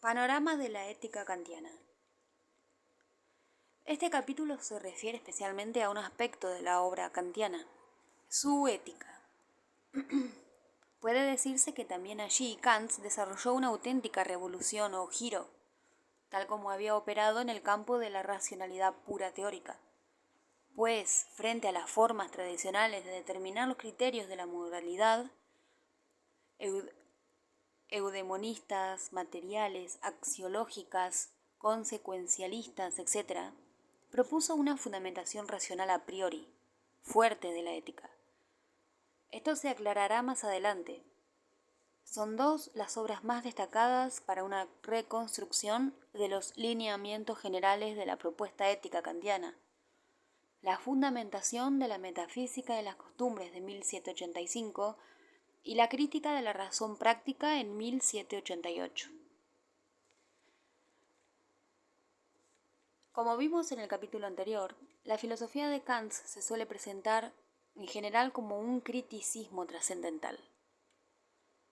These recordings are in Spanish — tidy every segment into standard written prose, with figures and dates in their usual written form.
Panorama de la ética kantiana. Este capítulo se refiere especialmente a un aspecto de la obra kantiana, su ética. Puede decirse que también allí Kant desarrolló una auténtica revolución o giro, tal como había operado en el campo de la racionalidad pura teórica. Pues, frente a las formas tradicionales de determinar los criterios de la moralidad, eudemonistas, materiales, axiológicas, consecuencialistas, etc., propuso una fundamentación racional a priori, fuerte de la ética. Esto se aclarará más adelante. Son dos las obras más destacadas para una reconstrucción de los lineamientos generales de la propuesta ética kantiana. La fundamentación de la metafísica de las costumbres de 1785 y la crítica de la razón práctica en 1788. Como vimos en el capítulo anterior, la filosofía de Kant se suele presentar en general como un criticismo trascendental.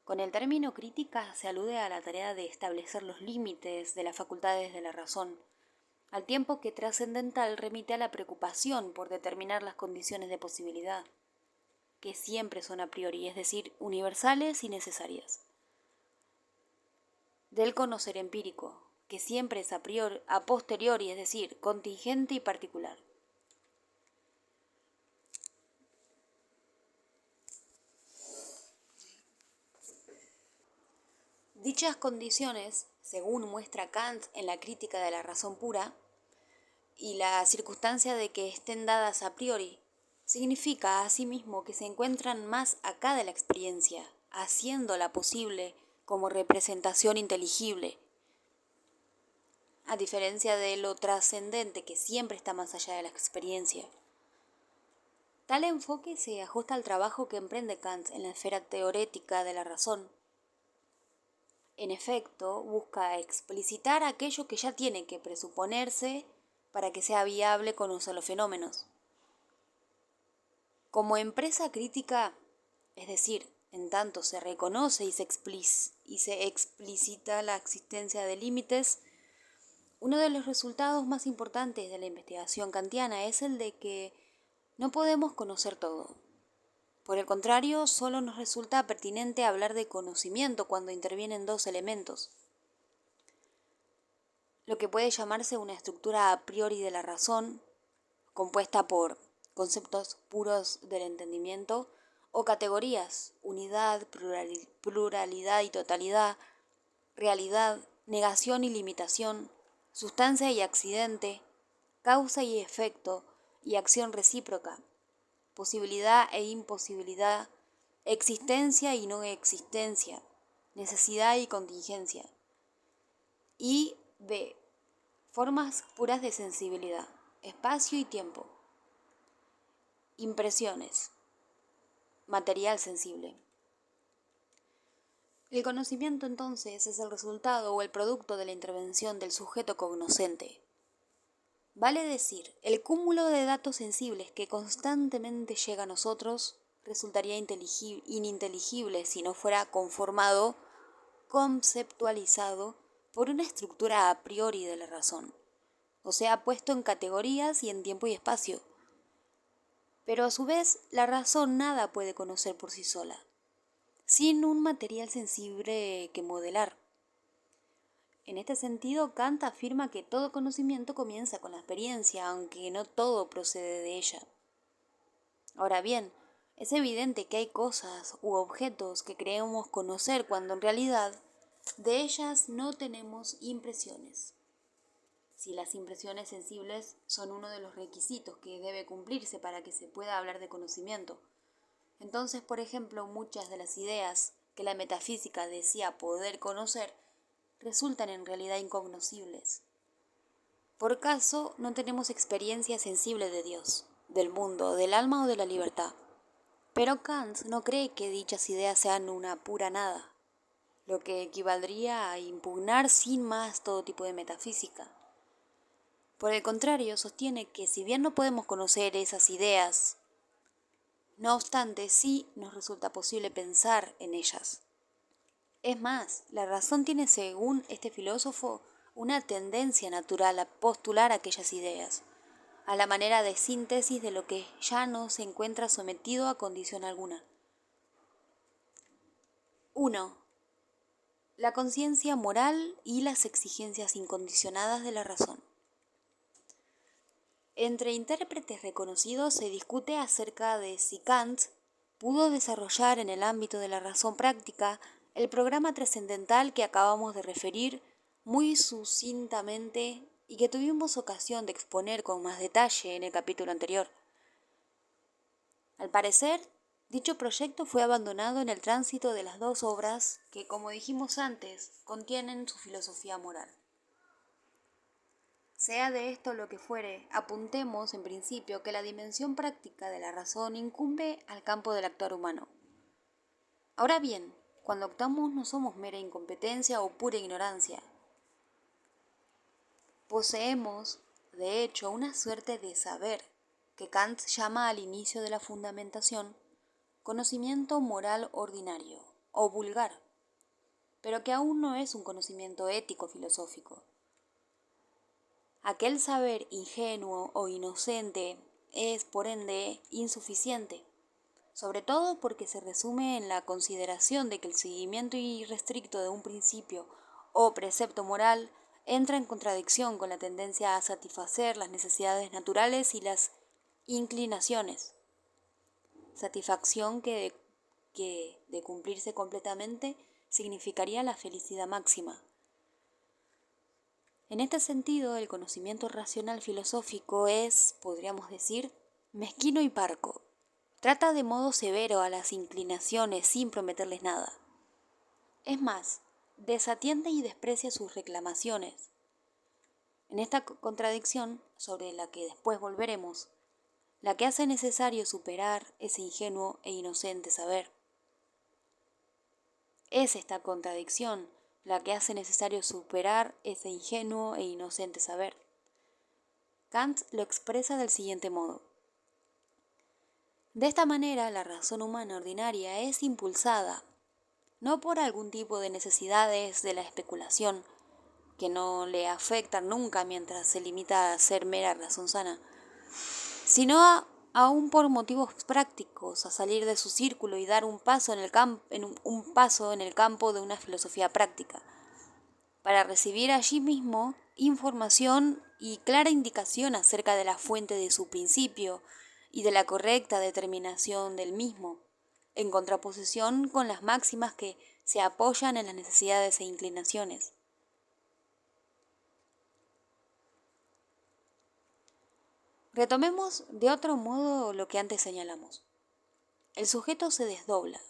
Con el término crítica se alude a la tarea de establecer los límites de las facultades de la razón, al tiempo que trascendental remite a la preocupación por determinar las condiciones de posibilidad, que siempre son a priori, es decir, universales y necesarias. Del conocer empírico, que siempre es a posteriori, es decir, contingente y particular. Dichas condiciones, según muestra Kant en la crítica de la razón pura, y la circunstancia de que estén dadas a priori, significa asimismo que se encuentran más acá de la experiencia, haciéndola posible como representación inteligible, a diferencia de lo trascendente que siempre está más allá de la experiencia. Tal enfoque se ajusta al trabajo que emprende Kant en la esfera teorética de la razón. En efecto, busca explicitar aquello que ya tiene que presuponerse para que sea viable conocer los fenómenos. Como empresa crítica, es decir, en tanto se reconoce y se explicita la existencia de límites, uno de los resultados más importantes de la investigación kantiana es el de que no podemos conocer todo. Por el contrario, solo nos resulta pertinente hablar de conocimiento cuando intervienen dos elementos: lo que puede llamarse una estructura a priori de la razón, compuesta por conceptos puros del entendimiento, o categorías: unidad, pluralidad y totalidad, realidad, negación y limitación, sustancia y accidente, causa y efecto y acción recíproca, posibilidad e imposibilidad, existencia y no existencia, necesidad y contingencia. Y B. Formas puras de sensibilidad, espacio y tiempo. Impresiones. Material sensible. El conocimiento entonces es el resultado o el producto de la intervención del sujeto cognoscente. Vale decir, el cúmulo de datos sensibles que constantemente llega a nosotros resultaría ininteligible si no fuera conformado, conceptualizado por una estructura a priori de la razón, o sea, puesto en categorías y en tiempo y espacio. Pero a su vez, la razón nada puede conocer por sí sola, sin un material sensible que modelar. En este sentido, Kant afirma que todo conocimiento comienza con la experiencia, aunque no todo procede de ella. Ahora bien, es evidente que hay cosas u objetos que creemos conocer cuando en realidad de ellas no tenemos impresiones. Si las impresiones sensibles son uno de los requisitos que debe cumplirse para que se pueda hablar de conocimiento, entonces, por ejemplo, muchas de las ideas que la metafísica decía poder conocer resultan en realidad incognoscibles. Por caso, no tenemos experiencia sensible de Dios, del mundo, del alma o de la libertad. Pero Kant no cree que dichas ideas sean una pura nada, lo que equivaldría a impugnar sin más todo tipo de metafísica. Por el contrario, sostiene que si bien no podemos conocer esas ideas, no obstante sí nos resulta posible pensar en ellas. Es más, la razón tiene, según este filósofo, una tendencia natural a postular aquellas ideas, a la manera de síntesis de lo que ya no se encuentra sometido a condición alguna. 1. La conciencia moral y las exigencias incondicionadas de la razón. Entre intérpretes reconocidos se discute acerca de si Kant pudo desarrollar en el ámbito de la razón práctica el programa trascendental que acabamos de referir muy sucintamente y que tuvimos ocasión de exponer con más detalle en el capítulo anterior. Al parecer, dicho proyecto fue abandonado en el tránsito de las dos obras que, como dijimos antes, contienen su filosofía moral. Sea de esto lo que fuere, apuntemos en principio que la dimensión práctica de la razón incumbe al campo del actuar humano. Ahora bien, cuando optamos no somos mera incompetencia o pura ignorancia. Poseemos, de hecho, una suerte de saber que Kant llama al inicio de la fundamentación conocimiento moral ordinario o vulgar, pero que aún no es un conocimiento ético-filosófico. Aquel saber ingenuo o inocente es, por ende, insuficiente, sobre todo porque se resume en la consideración de que el seguimiento irrestricto de un principio o precepto moral entra en contradicción con la tendencia a satisfacer las necesidades naturales y las inclinaciones, satisfacción que de cumplirse completamente significaría la felicidad máxima. En este sentido, el conocimiento racional filosófico es, podríamos decir, mezquino y parco. Trata de modo severo a las inclinaciones sin prometerles nada. Es más, desatiende y desprecia sus reclamaciones. En esta contradicción, sobre la que después volveremos, la que hace necesario superar ese ingenuo e inocente saber. Es esta contradicción la que hace necesario superar ese ingenuo e inocente saber. Kant lo expresa del siguiente modo. De esta manera, la razón humana ordinaria es impulsada, no por algún tipo de necesidades de la especulación, que no le afectan nunca mientras se limita a ser mera razón sana, sino aún por motivos prácticos, a salir de su círculo y dar un paso en el campo de una filosofía práctica, para recibir allí mismo información y clara indicación acerca de la fuente de su principio y de la correcta determinación del mismo, en contraposición con las máximas que se apoyan en las necesidades e inclinaciones. Retomemos de otro modo lo que antes señalamos. El sujeto se desdobla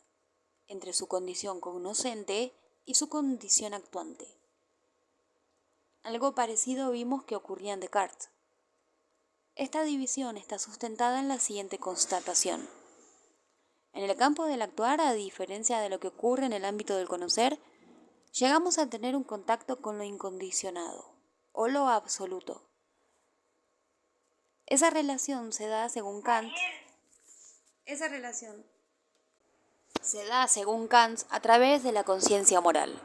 entre su condición cognoscente y su condición actuante. Algo parecido vimos que ocurría en Descartes. Esta división está sustentada en la siguiente constatación. En el campo del actuar, a diferencia de lo que ocurre en el ámbito del conocer, llegamos a tener un contacto con lo incondicionado o lo absoluto. Esa relación se da según Kant a través de la conciencia moral.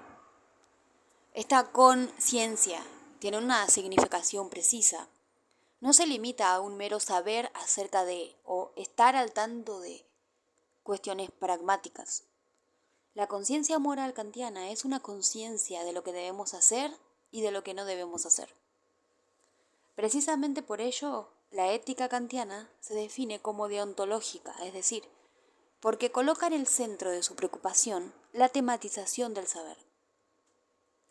Esta conciencia tiene una significación precisa. No se limita a un mero saber acerca de o estar al tanto de cuestiones pragmáticas. La conciencia moral kantiana es una conciencia de lo que debemos hacer y de lo que no debemos hacer. Precisamente por ello, la ética kantiana se define como deontológica, es decir, porque coloca en el centro de su preocupación la tematización del saber.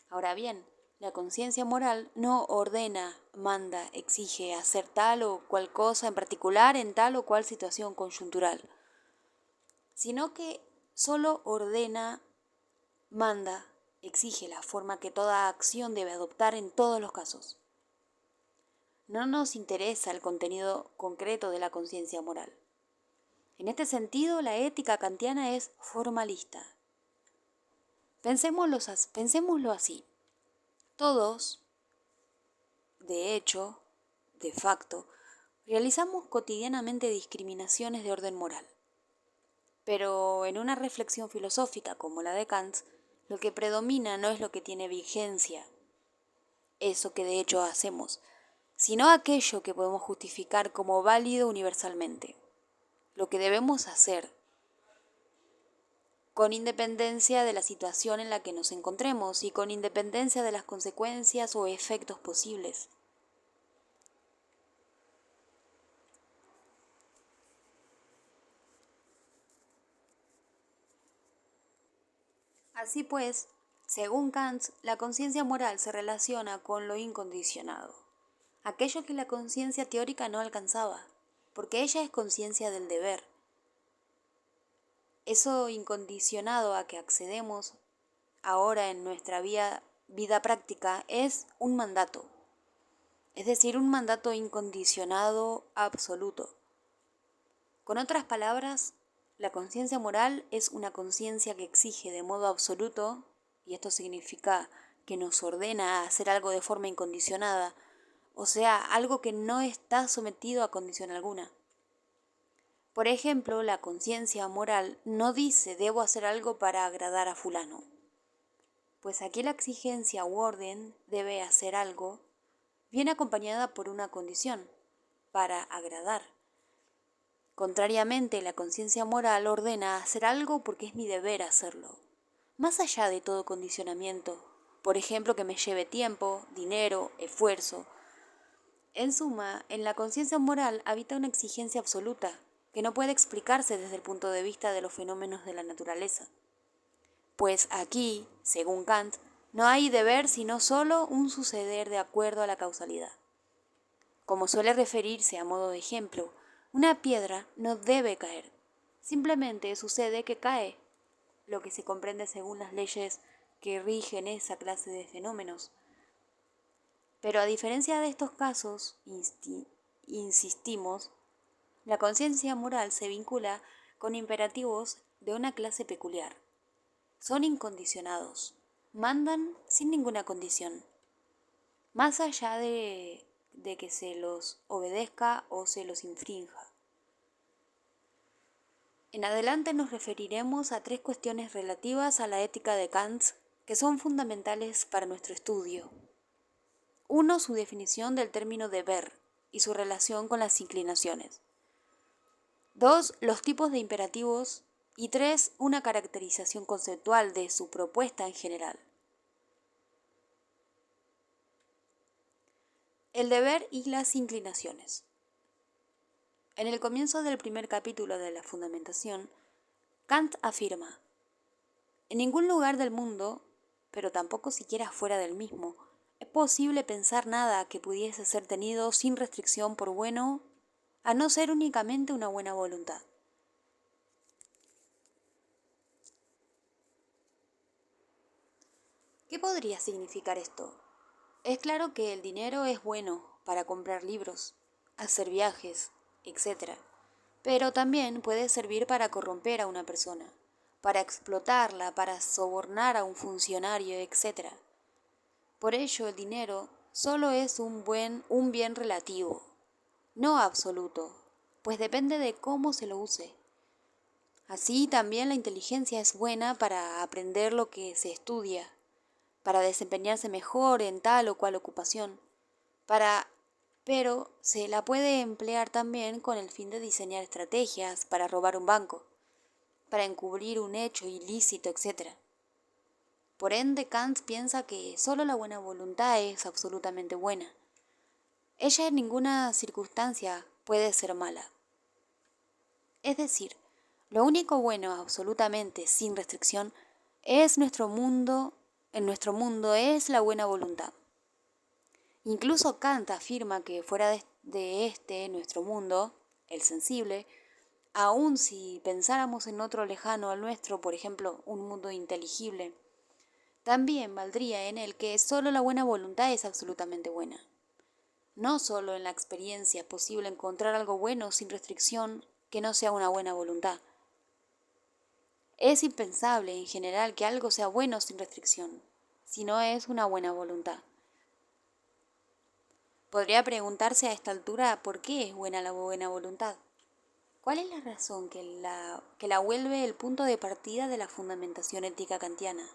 Ahora bien, la conciencia moral no ordena, manda, exige hacer tal o cual cosa en particular en tal o cual situación coyuntural, sino que solo ordena, manda, exige la forma que toda acción debe adoptar en todos los casos. No nos interesa el contenido concreto de la conciencia moral. En este sentido, la ética kantiana es formalista. Pensémoslo así. Todos, de hecho, de facto, realizamos cotidianamente discriminaciones de orden moral. Pero en una reflexión filosófica como la de Kant, Lo que predomina no es lo que tiene vigencia, eso que de hecho hacemos, sino aquello que podemos justificar como válido universalmente, lo que debemos hacer, con independencia de la situación en la que nos encontremos y con independencia de las consecuencias o efectos posibles. Así pues, según Kant, la conciencia moral se relaciona con lo incondicionado, aquello que la conciencia teórica no alcanzaba, porque ella es conciencia del deber. Eso incondicionado a que accedemos ahora en nuestra vida práctica es un mandato, es decir, un mandato incondicionado absoluto. Con otras palabras, la conciencia moral es una conciencia que exige de modo absoluto, y esto significa que nos ordena a hacer algo de forma incondicionada, o sea, algo que no está sometido a condición alguna. Por ejemplo, la conciencia moral no dice debo hacer algo para agradar a fulano, pues aquí la exigencia u orden debe hacer algo viene acompañada por una condición, para agradar. Contrariamente, la conciencia moral ordena hacer algo porque es mi deber hacerlo, más allá de todo condicionamiento, por ejemplo que me lleve tiempo, dinero, esfuerzo. En suma, en la conciencia moral habita una exigencia absoluta, que no puede explicarse desde el punto de vista de los fenómenos de la naturaleza. Pues aquí, según Kant, no hay deber sino solo un suceder de acuerdo a la causalidad. Como suele referirse a modo de ejemplo, una piedra no debe caer, simplemente sucede que cae, lo que se comprende según las leyes que rigen esa clase de fenómenos. Pero a diferencia de estos casos, insistimos, la conciencia moral se vincula con imperativos de una clase peculiar. Son incondicionados, mandan sin ninguna condición, más allá de que se los obedezca o se los infrinja. En adelante nos referiremos a 3 cuestiones relativas a la ética de Kant que son fundamentales para nuestro estudio. 1. Su definición del término deber y su relación con las inclinaciones. 2. Los tipos de imperativos. Y 3. Una caracterización conceptual de su propuesta en general. El deber y las inclinaciones. En el comienzo del primer capítulo de la Fundamentación, Kant afirma: en ningún lugar del mundo, pero tampoco siquiera fuera del mismo, es posible pensar nada que pudiese ser tenido sin restricción por bueno, a no ser únicamente una buena voluntad. ¿Qué podría significar esto? Es claro que el dinero es bueno para comprar libros, hacer viajes, etc. Pero también puede servir para corromper a una persona, para explotarla, para sobornar a un funcionario, etc. Por ello, el dinero solo es un bien relativo, no absoluto, pues depende de cómo se lo use. Así también la inteligencia es buena para aprender lo que se estudia, para desempeñarse mejor en tal o cual ocupación, pero se la puede emplear también con el fin de diseñar estrategias para robar un banco, para encubrir un hecho ilícito, etc. Por ende, Kant piensa que solo la buena voluntad es absolutamente buena. Ella en ninguna circunstancia puede ser mala. Es decir, lo único bueno absolutamente sin restricción es en nuestro mundo es la buena voluntad. Incluso Kant afirma que fuera de este, nuestro mundo, el sensible, aun si pensáramos en otro lejano al nuestro, por ejemplo, un mundo inteligible, también valdría en él que solo la buena voluntad es absolutamente buena. No solo en la experiencia es posible encontrar algo bueno sin restricción que no sea una buena voluntad. Es impensable en general que algo sea bueno sin restricción, si no es una buena voluntad. Podría preguntarse a esta altura por qué es buena la buena voluntad. ¿Cuál es la razón que la vuelve el punto de partida de la fundamentación ética kantiana?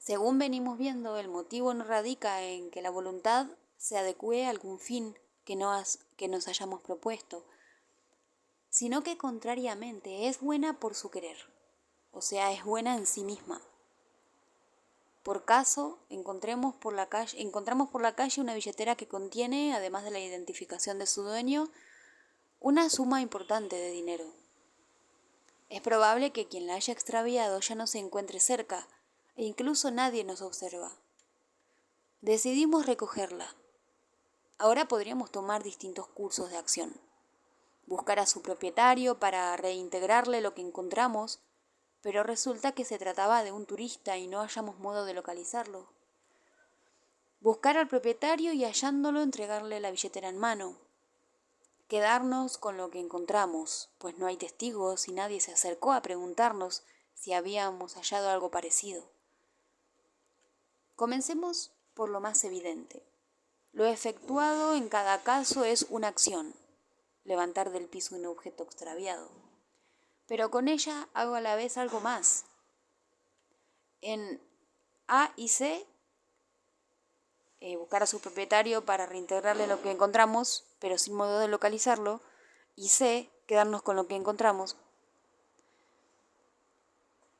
Según venimos viendo, el motivo no radica en que la voluntad se adecue a algún fin que nos hayamos propuesto, sino que contrariamente es buena por su querer, o sea, es buena en sí misma. Por caso, encontramos por la calle una billetera que contiene, además de la identificación de su dueño, una suma importante de dinero. Es probable que quien la haya extraviado ya no se encuentre cerca, e incluso nadie nos observa. Decidimos recogerla. Ahora podríamos tomar distintos cursos de acción. Buscar a su propietario para reintegrarle lo que encontramos, pero resulta que se trataba de un turista y no hallamos modo de localizarlo. Buscar al propietario y hallándolo entregarle la billetera en mano. Quedarnos con lo que encontramos, pues no hay testigos y nadie se acercó a preguntarnos si habíamos hallado algo parecido. Comencemos por lo más evidente. Lo efectuado en cada caso es una acción, levantar del piso un objeto extraviado. Pero con ella hago a la vez algo más. En A y C, buscar a su propietario para reintegrarle lo que encontramos, pero sin modo de localizarlo, y C, quedarnos con lo que encontramos.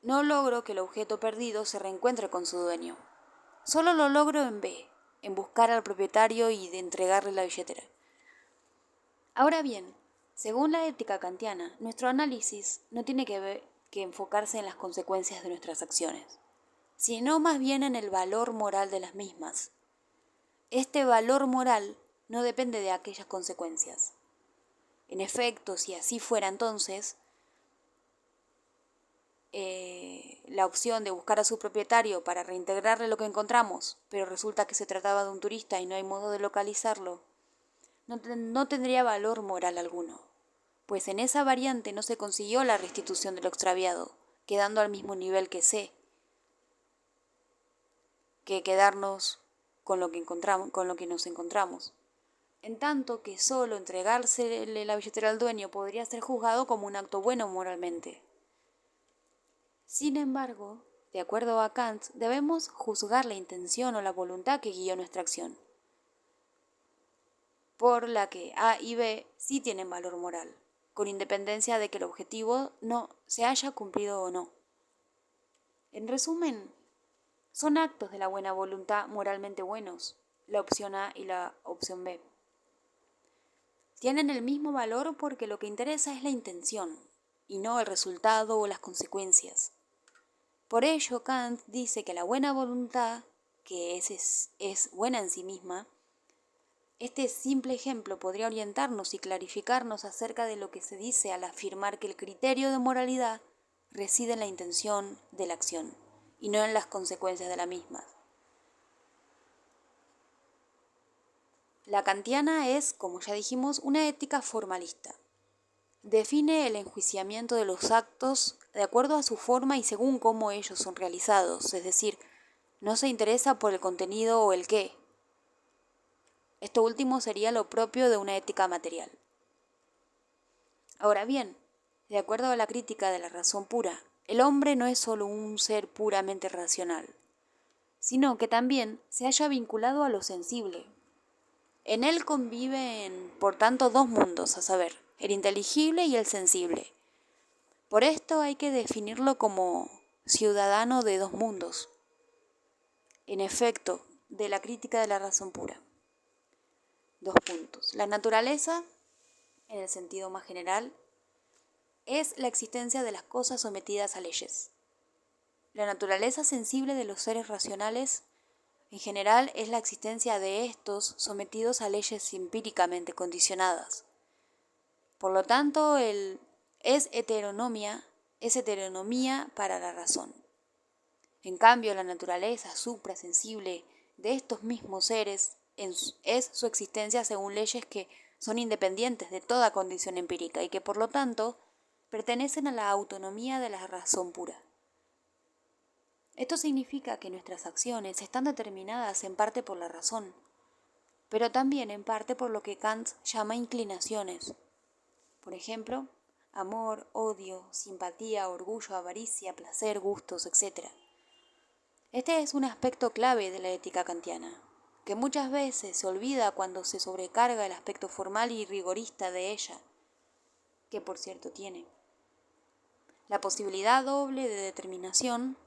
No logro que el objeto perdido se reencuentre con su dueño. Solo lo logro en B, en buscar al propietario y de entregarle la billetera. Ahora bien, según la ética kantiana, nuestro análisis no tiene que enfocarse en las consecuencias de nuestras acciones, sino más bien en el valor moral de las mismas. Este valor moral no depende de aquellas consecuencias. En efecto, si así fuera entonces, la opción de buscar a su propietario para reintegrarle lo que encontramos, pero resulta que se trataba de un turista y no hay modo de localizarlo, no tendría valor moral alguno, pues en esa variante no se consiguió la restitución de lo extraviado, quedando al mismo nivel que C, que quedarnos con lo que nos encontramos. En tanto que solo entregársele la billetera al dueño podría ser juzgado como un acto bueno moralmente. Sin embargo, de acuerdo a Kant, debemos juzgar la intención o la voluntad que guió nuestra acción, por la que A y B sí tienen valor moral, con independencia de que el objetivo no se haya cumplido o no. En resumen, son actos de la buena voluntad moralmente buenos, la opción A y la opción B. Tienen el mismo valor porque lo que interesa es la intención, y no el resultado o las consecuencias. Por ello, Kant dice que la buena voluntad, que es buena en sí misma, este simple ejemplo podría orientarnos y clarificarnos acerca de lo que se dice al afirmar que el criterio de moralidad reside en la intención de la acción y no en las consecuencias de la misma. La kantiana es, como ya dijimos, una ética formalista. Define el enjuiciamiento de los actos de acuerdo a su forma y según cómo ellos son realizados, es decir, no se interesa por el contenido o el qué. Esto último sería lo propio de una ética material. Ahora bien, de acuerdo a la crítica de la razón pura, el hombre no es solo un ser puramente racional, sino que también se halla vinculado a lo sensible. En él conviven, por tanto, dos mundos, a saber, el inteligible y el sensible. Por esto hay que definirlo como ciudadano de dos mundos. En efecto, de la crítica de la razón pura. 2 puntos. La naturaleza, en el sentido más general, es la existencia de las cosas sometidas a leyes. La naturaleza sensible de los seres racionales, en general, es la existencia de estos sometidos a leyes empíricamente condicionadas. Por lo tanto, es heteronomía para la razón. En cambio, la naturaleza suprasensible de estos mismos seres es su existencia según leyes que son independientes de toda condición empírica y que, por lo tanto, pertenecen a la autonomía de la razón pura. Esto significa que nuestras acciones están determinadas en parte por la razón, pero también en parte por lo que Kant llama inclinaciones. Por ejemplo, amor, odio, simpatía, orgullo, avaricia, placer, gustos, etc. Este es un aspecto clave de la ética kantiana, que muchas veces se olvida cuando se sobrecarga el aspecto formal y rigorista de ella, que por cierto tiene. La posibilidad doble de determinación,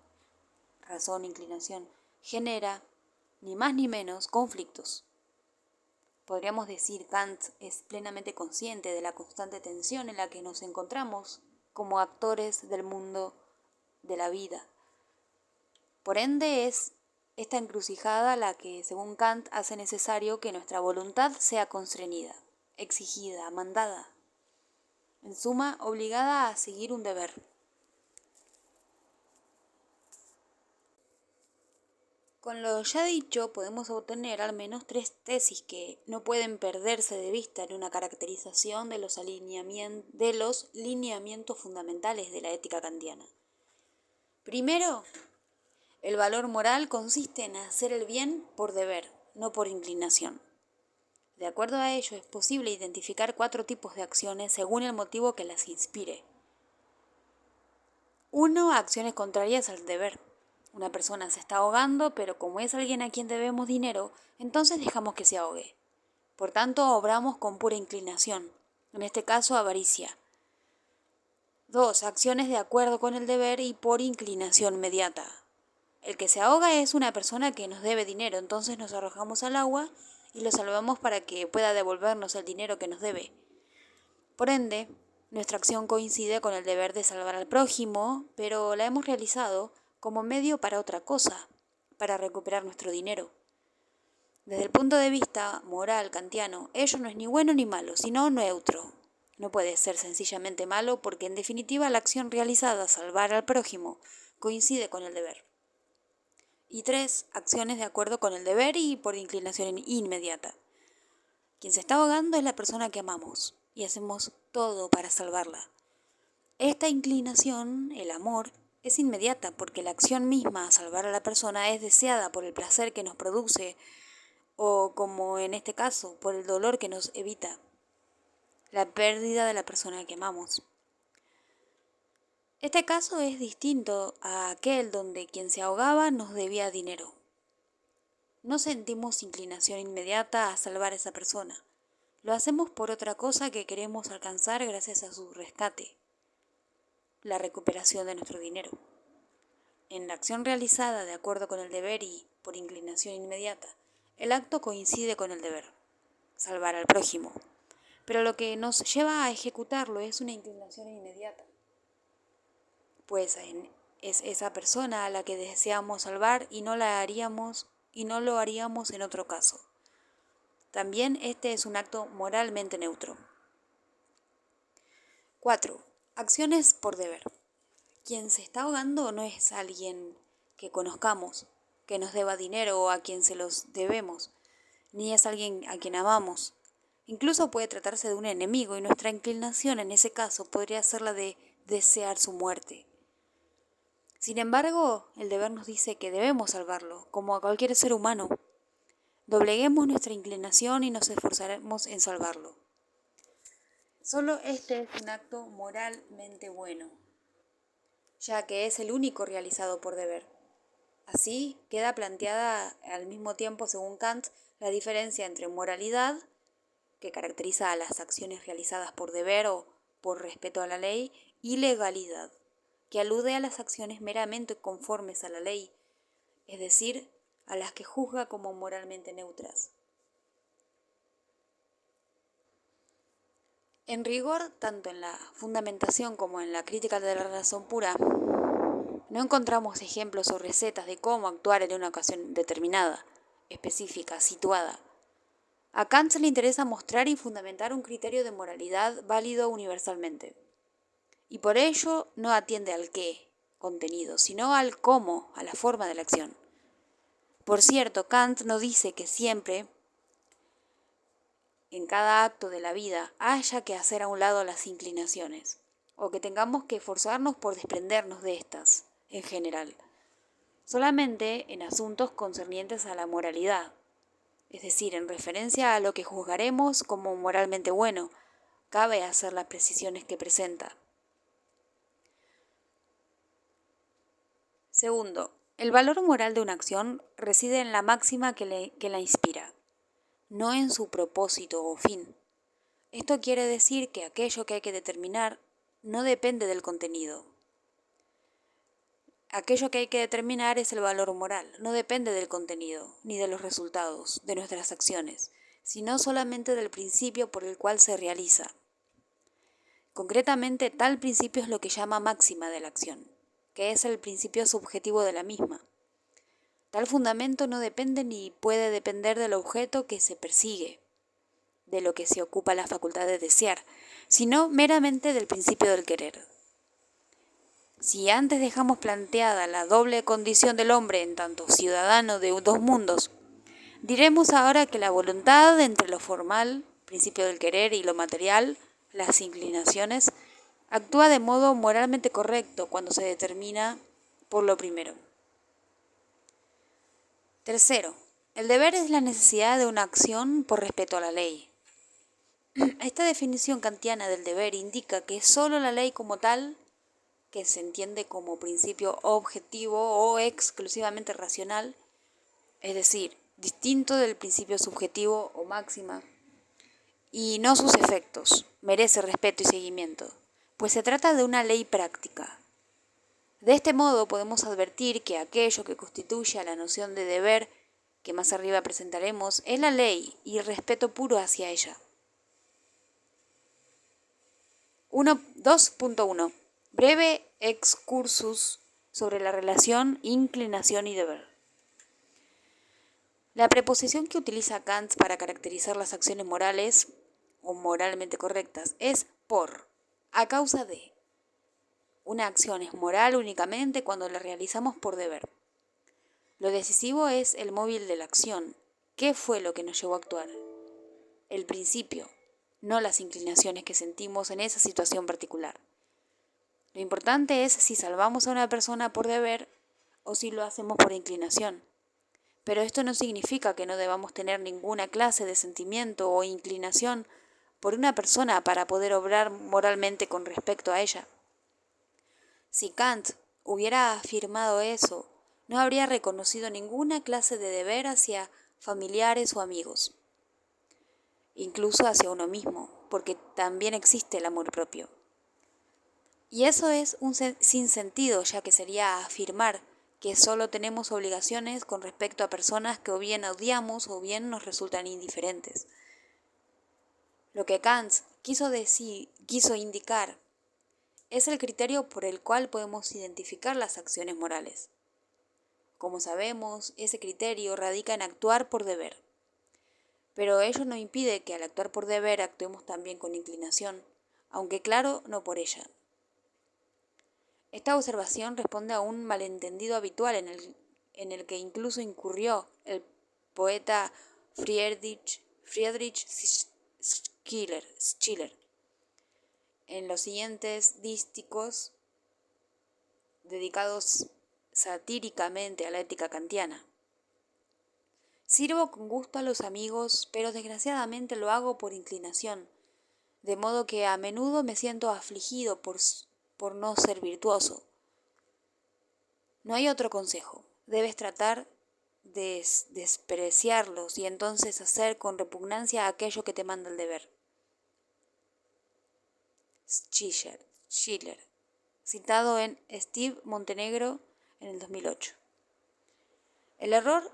razón, inclinación, genera, ni más ni menos, conflictos. Podríamos decir, Kant es plenamente consciente de la constante tensión en la que nos encontramos como actores del mundo de la vida. Por ende, es esta encrucijada la que, según Kant, hace necesario que nuestra voluntad sea constreñida, exigida, mandada, en suma, obligada a seguir un deber. Con lo ya dicho, podemos obtener al menos 3 tesis que no pueden perderse de vista en una caracterización de los lineamientos fundamentales de la ética kantiana. Primero, el valor moral consiste en hacer el bien por deber, no por inclinación. De acuerdo a ello, es posible identificar 4 tipos de acciones según el motivo que las inspire. 1. Acciones contrarias al deber. Una persona se está ahogando, pero como es alguien a quien debemos dinero, entonces dejamos que se ahogue. Por tanto, obramos con pura inclinación, en este caso avaricia. 2. Acciones de acuerdo con el deber y por inclinación inmediata. El que se ahoga es una persona que nos debe dinero, entonces nos arrojamos al agua y lo salvamos para que pueda devolvernos el dinero que nos debe. Por ende, nuestra acción coincide con el deber de salvar al prójimo, pero la hemos realizado como medio para otra cosa, para recuperar nuestro dinero. Desde el punto de vista moral kantiano, ello no es ni bueno ni malo, sino neutro. No puede ser sencillamente malo porque en definitiva la acción realizada, salvar al prójimo, coincide con el deber. Y 3. Acciones de acuerdo con el deber y por inclinación inmediata. Quien se está ahogando es la persona que amamos y hacemos todo para salvarla. Esta inclinación, el amor, es inmediata porque la acción misma, salvar a la persona, es deseada por el placer que nos produce o, como en este caso, por el dolor que nos evita, la pérdida de la persona que amamos. Este caso es distinto a aquel donde quien se ahogaba nos debía dinero. No sentimos inclinación inmediata a salvar a esa persona. Lo hacemos por otra cosa que queremos alcanzar gracias a su rescate, la recuperación de nuestro dinero. En la acción realizada de acuerdo con el deber y por inclinación inmediata, el acto coincide con el deber, salvar al prójimo. Pero lo que nos lleva a ejecutarlo es una inclinación inmediata, pues es esa persona a la que deseamos salvar y no lo haríamos en otro caso. También este es un acto moralmente neutro. 4. Acciones por deber. Quien se está ahogando no es alguien que conozcamos, que nos deba dinero o a quien se los debemos, ni es alguien a quien amamos. Incluso puede tratarse de un enemigo y nuestra inclinación en ese caso podría ser la de desear su muerte. Sin embargo, el deber nos dice que debemos salvarlo, como a cualquier ser humano. Dobleguemos nuestra inclinación y nos esforzaremos en salvarlo. Solo este es un acto moralmente bueno, ya que es el único realizado por deber. Así queda planteada al mismo tiempo, según Kant, la diferencia entre moralidad, que caracteriza a las acciones realizadas por deber o por respeto a la ley, y legalidad, que alude a las acciones meramente conformes a la ley, es decir, a las que juzga como moralmente neutras. En rigor, tanto en la fundamentación como en la crítica de la razón pura, no encontramos ejemplos o recetas de cómo actuar en una ocasión determinada, específica, situada. A Kant se le interesa mostrar y fundamentar un criterio de moralidad válido universalmente. Y por ello no atiende al qué, contenido, sino al cómo, a la forma de la acción. Por cierto, Kant no dice que siempre, en cada acto de la vida, haya que hacer a un lado las inclinaciones, o que tengamos que esforzarnos por desprendernos de estas, en general, solamente en asuntos concernientes a la moralidad, es decir, en referencia a lo que juzgaremos como moralmente bueno, cabe hacer las precisiones que presenta. Segundo, El valor moral de una acción reside en la máxima que la inspira, no en su propósito o fin. Esto quiere decir que aquello que hay que determinar no depende del contenido. Aquello que hay que determinar es el valor moral, no depende del contenido ni de los resultados de nuestras acciones, sino solamente del principio por el cual se realiza. Concretamente, tal principio es lo que llama máxima de la acción, que es el principio subjetivo de la misma. Tal fundamento no depende ni puede depender del objeto que se persigue, de lo que se ocupa la facultad de desear, sino meramente del principio del querer. Si antes dejamos planteada la doble condición del hombre en tanto ciudadano de dos mundos, diremos ahora que la voluntad entre lo formal, principio del querer, y lo material, las inclinaciones, actúa de modo moralmente correcto cuando se determina por lo primero. Tercero, el deber es la necesidad de una acción por respeto a la ley. Esta definición kantiana del deber indica que sólo la ley como tal, que se entiende como principio objetivo o exclusivamente racional, es decir, distinto del principio subjetivo o máxima, y no sus efectos, merece respeto y seguimiento, pues se trata de una ley práctica. De este modo podemos advertir que aquello que constituye a la noción de deber, que más arriba presentaremos, es la ley y respeto puro hacia ella. 2.1. Breve excursus sobre la relación inclinación y deber. La preposición que utiliza Kant para caracterizar las acciones morales o moralmente correctas es por, a causa de. Una acción es moral únicamente cuando la realizamos por deber. Lo decisivo es el móvil de la acción. ¿Qué fue lo que nos llevó a actuar? El principio, no las inclinaciones que sentimos en esa situación particular. Lo importante es si salvamos a una persona por deber o si lo hacemos por inclinación. Pero esto no significa que no debamos tener ninguna clase de sentimiento o inclinación por una persona para poder obrar moralmente con respecto a ella. Si Kant hubiera afirmado eso, no habría reconocido ninguna clase de deber hacia familiares o amigos, incluso hacia uno mismo, porque también existe el amor propio. Y eso es un sinsentido, ya que sería afirmar que solo tenemos obligaciones con respecto a personas que o bien odiamos o bien nos resultan indiferentes. Lo que Kant quiso indicar es el criterio por el cual podemos identificar las acciones morales. Como sabemos, ese criterio radica en actuar por deber. Pero ello no impide que al actuar por deber actuemos también con inclinación, aunque claro, no por ella. Esta observación responde a un malentendido habitual en el que incluso incurrió el poeta Friedrich Schiller en los siguientes dísticos dedicados satíricamente a la ética kantiana. Sirvo con gusto a los amigos, pero desgraciadamente lo hago por inclinación, de modo que a menudo me siento afligido por no ser virtuoso. No hay otro consejo. Debes tratar de despreciarlos y entonces hacer con repugnancia aquello que te manda el deber. Schiller, citado en Steve Montenegro en el 2008. El error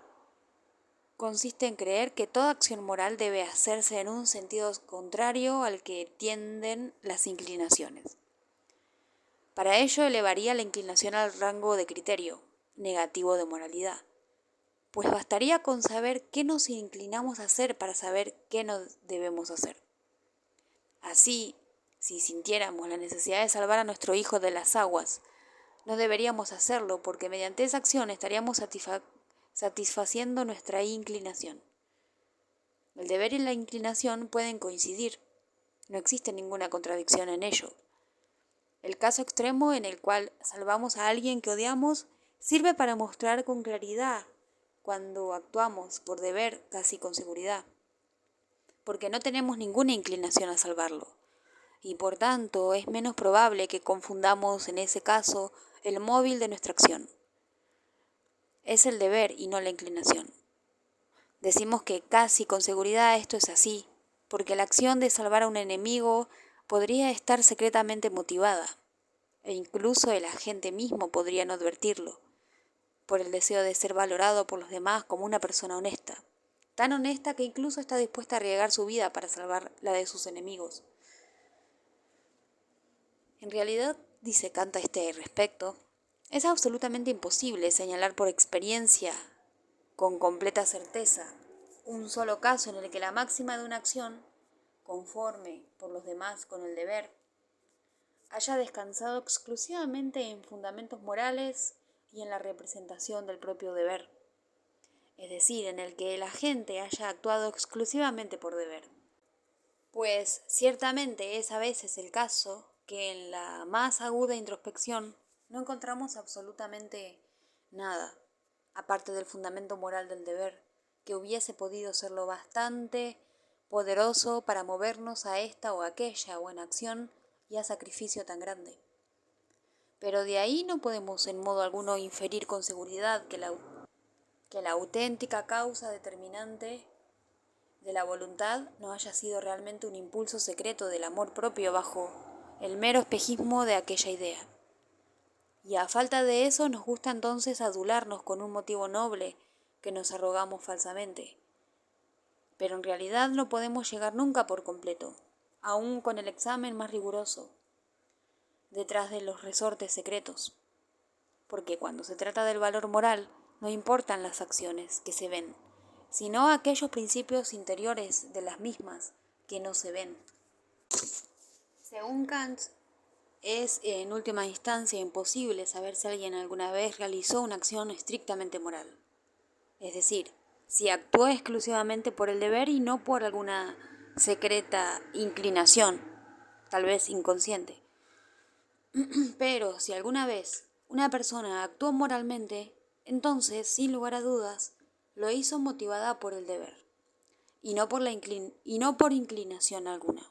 consiste en creer que toda acción moral debe hacerse en un sentido contrario al que tienden las inclinaciones. Para ello elevaría la inclinación al rango de criterio, negativo de moralidad, pues bastaría con saber qué nos inclinamos a hacer para saber qué no debemos hacer. Así, si sintiéramos la necesidad de salvar a nuestro hijo de las aguas, no deberíamos hacerlo porque mediante esa acción estaríamos satisfaciendo nuestra inclinación. El deber y la inclinación pueden coincidir, no existe ninguna contradicción en ello. El caso extremo en el cual salvamos a alguien que odiamos sirve para mostrar con claridad cuando actuamos por deber casi con seguridad, porque no tenemos ninguna inclinación a salvarlo, y por tanto es menos probable que confundamos en ese caso el móvil de nuestra acción. es el deber y no la inclinación. Decimos que casi con seguridad esto es así, porque la acción de salvar a un enemigo podría estar secretamente motivada, e incluso el agente mismo podría no advertirlo, por el deseo de ser valorado por los demás como una persona honesta, tan honesta que incluso está dispuesta a arriesgar su vida para salvar la de sus enemigos. En realidad, dice Kant a este respecto, es absolutamente imposible señalar por experiencia, con completa certeza, un solo caso en el que la máxima de una acción, conforme por los demás con el deber, haya descansado exclusivamente en fundamentos morales y en la representación del propio deber, es decir, en el que el agente haya actuado exclusivamente por deber. Pues ciertamente es a veces el caso que en la más aguda introspección no encontramos absolutamente nada, aparte del fundamento moral del deber, que hubiese podido ser lo bastante poderoso para movernos a esta o aquella buena acción y a sacrificio tan grande. Pero de ahí no podemos en modo alguno inferir con seguridad que la auténtica causa determinante de la voluntad no haya sido realmente un impulso secreto del amor propio bajo el mero espejismo de aquella idea. Y a falta de eso nos gusta entonces adularnos con un motivo noble que nos arrogamos falsamente. Pero en realidad no podemos llegar nunca por completo, aun con el examen más riguroso, detrás de los resortes secretos. Porque cuando se trata del valor moral, no importan las acciones que se ven, sino aquellos principios interiores de las mismas que no se ven. Según Kant, es en última instancia imposible saber si alguien alguna vez realizó una acción estrictamente moral. Es decir, si actuó exclusivamente por el deber y no por alguna secreta inclinación, tal vez inconsciente. Pero si alguna vez una persona actuó moralmente, entonces, sin lugar a dudas, lo hizo motivada por el deber, y no por inclinación alguna.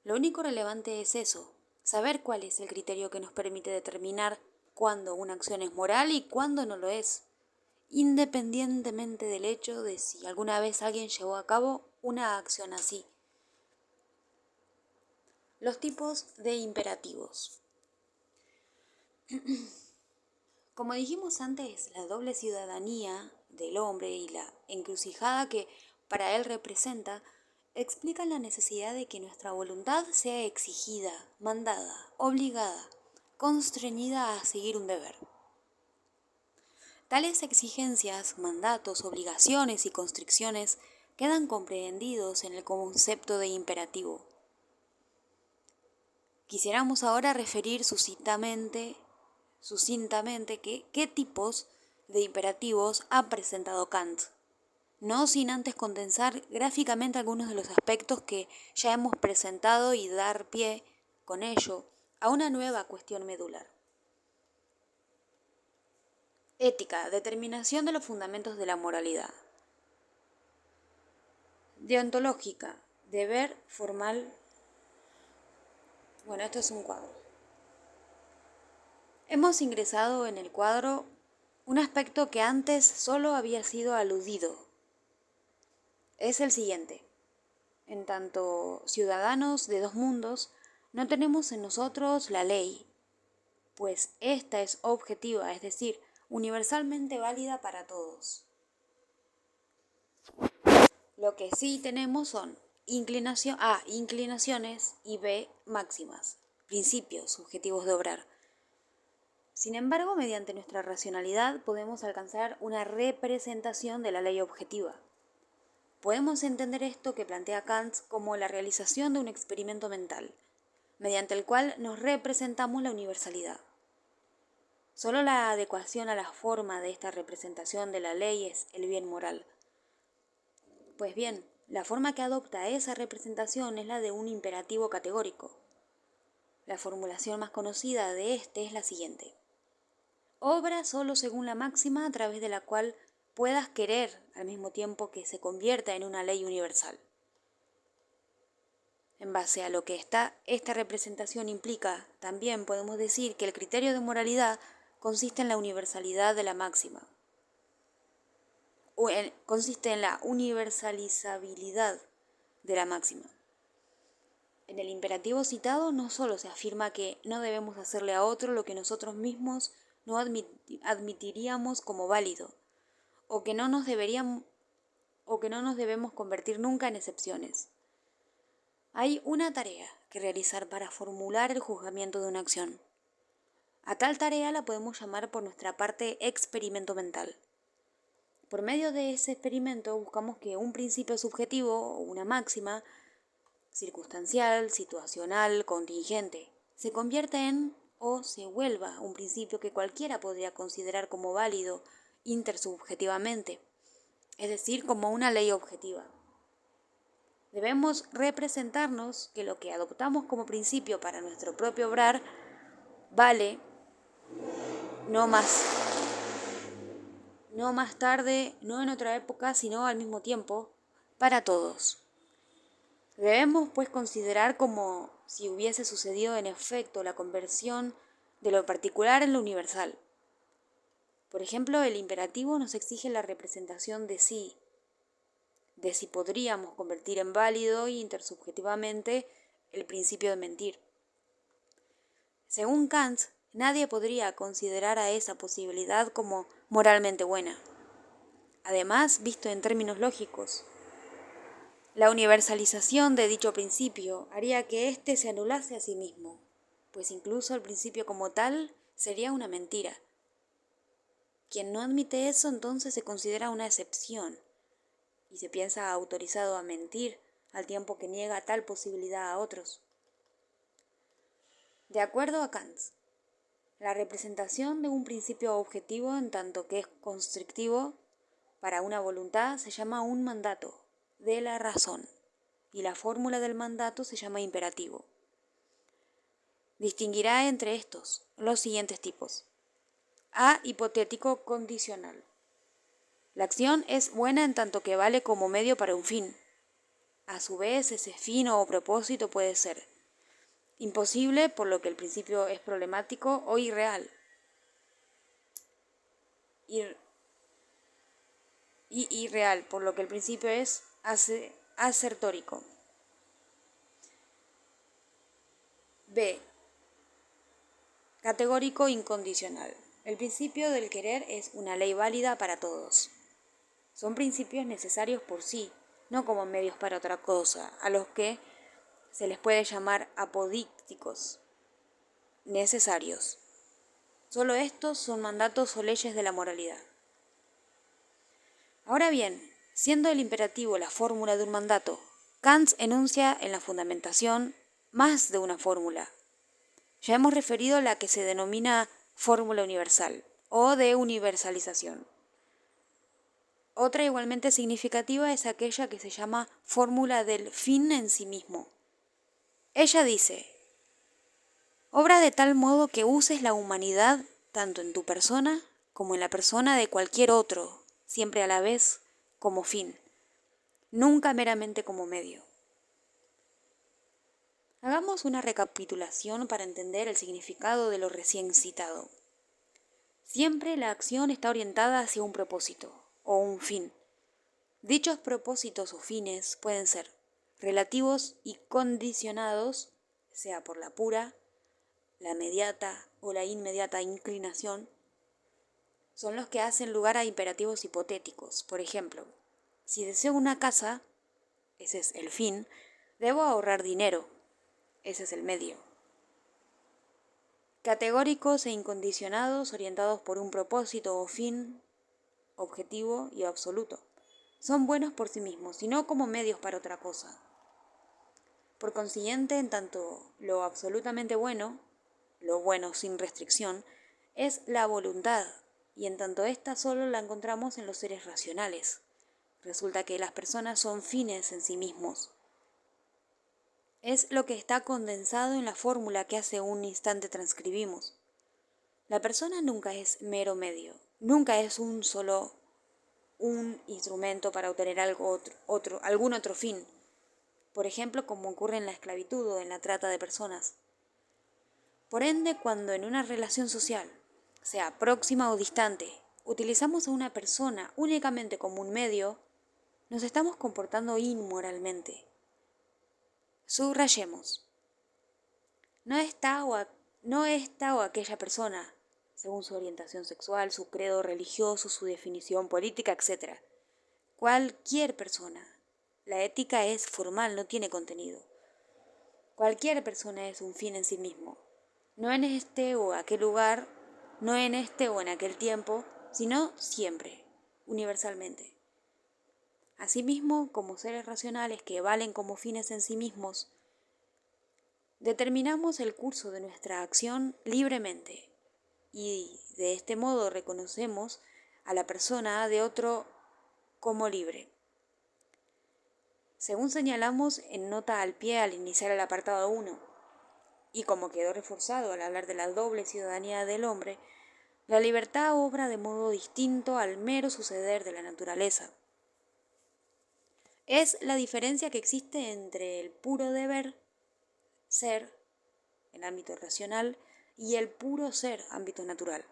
Lo único relevante es eso, saber cuál es el criterio que nos permite determinar cuándo una acción es moral y cuándo no lo es, independientemente del hecho de si alguna vez alguien llevó a cabo una acción así. Los tipos de imperativos. Como dijimos antes, la doble ciudadanía del hombre y la encrucijada que para él representa explican la necesidad de que nuestra voluntad sea exigida, mandada, obligada, constreñida a seguir un deber. Tales exigencias, mandatos, obligaciones y constricciones quedan comprendidos en el concepto de imperativo. Quisiéramos ahora referir sucintamente qué tipos de imperativos ha presentado Kant, no sin antes condensar gráficamente algunos de los aspectos que ya hemos presentado y dar pie, con ello, a una nueva cuestión medular. Ética, determinación de los fundamentos de la moralidad. Deontológica, deber formal. Bueno, esto es un cuadro. Hemos ingresado en el cuadro un aspecto que antes solo había sido aludido. Es el siguiente. En tanto ciudadanos de dos mundos, no tenemos en nosotros la ley, pues esta es objetiva, es decir, universalmente válida para todos. Lo que sí tenemos son inclinaciones y B, máximas, principios subjetivos de obrar. Sin embargo, mediante nuestra racionalidad podemos alcanzar una representación de la ley objetiva. Podemos entender esto que plantea Kant como la realización de un experimento mental, mediante el cual nos representamos la universalidad. Solo la adecuación a la forma de esta representación de la ley es el bien moral. Pues bien, la forma que adopta esa representación es la de un imperativo categórico. La formulación más conocida de este es la siguiente. Obra solo según la máxima a través de la cual puedas querer al mismo tiempo que se convierta en una ley universal. En base a lo que esta representación implica, también podemos decir que el criterio de moralidad consiste en la universalidad de la máxima, consiste en la universalizabilidad de la máxima. En el imperativo citado no solo se afirma que no debemos hacerle a otro lo que nosotros mismos no admitiríamos como válido, o que no nos debemos convertir nunca en excepciones. Hay una tarea que realizar para formular el juzgamiento de una acción. A tal tarea la podemos llamar por nuestra parte experimento mental. Por medio de ese experimento buscamos que un principio subjetivo o una máxima, circunstancial, situacional, contingente, se convierta en o se vuelva un principio que cualquiera podría considerar como válido intersubjetivamente, es decir, como una ley objetiva. Debemos representarnos que lo que adoptamos como principio para nuestro propio obrar vale no más tarde, no en otra época, sino al mismo tiempo, para todos. Debemos, pues, considerar como si hubiese sucedido en efecto la conversión de lo particular en lo universal. Por ejemplo, el imperativo nos exige la representación de si podríamos convertir en válido intersubjetivamente el principio de mentir. Según Kant, nadie podría considerar a esa posibilidad como moralmente buena. Además, visto en términos lógicos, la universalización de dicho principio haría que éste se anulase a sí mismo, pues incluso el principio como tal sería una mentira. Quien no admite eso entonces se considera una excepción y se piensa autorizado a mentir al tiempo que niega tal posibilidad a otros. De acuerdo a Kant, la representación de un principio objetivo en tanto que es constrictivo para una voluntad se llama un mandato de la razón y la fórmula del mandato se llama imperativo. Distinguirá entre estos los siguientes tipos. A. Hipotético condicional. La acción es buena en tanto que vale como medio para un fin. A su vez, ese fin o propósito puede ser imposible, por lo que el principio es problemático, o irreal. Irreal, por lo que el principio es asertórico. B. Categórico incondicional. El principio del querer es una ley válida para todos. Son principios necesarios por sí, no como medios para otra cosa, a los que se les puede llamar apodícticos, necesarios. Solo estos son mandatos o leyes de la moralidad. Ahora bien, siendo el imperativo la fórmula de un mandato, Kant enuncia en la fundamentación más de una fórmula. Ya hemos referido a la que se denomina fórmula universal o de universalización. Otra igualmente significativa es aquella que se llama fórmula del fin en sí mismo. Ella dice: obra de tal modo que uses la humanidad tanto en tu persona como en la persona de cualquier otro, siempre a la vez como fin, nunca meramente como medio. Hagamos una recapitulación para entender el significado de lo recién citado. Siempre la acción está orientada hacia un propósito o un fin. Dichos propósitos o fines pueden ser relativos y condicionados, sea por la pura, la mediata o la inmediata inclinación. Son los que hacen lugar a imperativos hipotéticos. Por ejemplo, si deseo una casa, ese es el fin, debo ahorrar dinero, ese es el medio. Categóricos e incondicionados orientados por un propósito o fin objetivo y absoluto. Son buenos por sí mismos y no como medios para otra cosa. Por consiguiente, en tanto lo absolutamente bueno, lo bueno sin restricción, es la voluntad, y en tanto ésta solo la encontramos en los seres racionales. Resulta que las personas son fines en sí mismos. Es lo que está condensado en la fórmula que hace un instante transcribimos. La persona nunca es mero medio, nunca es un instrumento para obtener algún otro fin. Por ejemplo, como ocurre en la esclavitud o en la trata de personas. Por ende, cuando en una relación social sea próxima o distante, utilizamos a una persona únicamente como un medio, nos estamos comportando inmoralmente. Subrayemos. No esta o aquella persona, según su orientación sexual, su credo religioso, su definición política, etc. Cualquier persona. La ética es formal, no tiene contenido. Cualquier persona es un fin en sí mismo. No en este o aquel lugar, no en este o en aquel tiempo, sino siempre, universalmente. Asimismo, como seres racionales que valen como fines en sí mismos, determinamos el curso de nuestra acción libremente y de este modo reconocemos a la persona de otro como libre. Según señalamos en nota al pie al iniciar el apartado 1, y como quedó reforzado al hablar de la doble ciudadanía del hombre, la libertad obra de modo distinto al mero suceder de la naturaleza. Es la diferencia que existe entre el puro deber ser, en ámbito racional, y el puro ser, ámbito natural.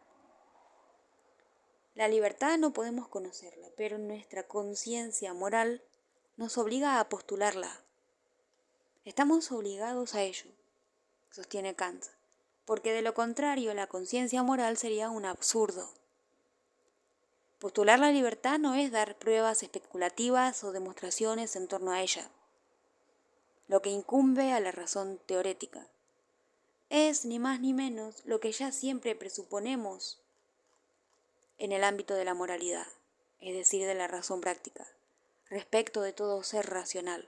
La libertad no podemos conocerla, pero nuestra conciencia moral nos obliga a postularla. Estamos obligados a ello, sostiene Kant, porque de lo contrario la conciencia moral sería un absurdo. Postular la libertad no es dar pruebas especulativas o demostraciones en torno a ella, lo que incumbe a la razón teorética. Es ni más ni menos lo que ya siempre presuponemos en el ámbito de la moralidad, es decir, de la razón práctica, respecto de todo ser racional.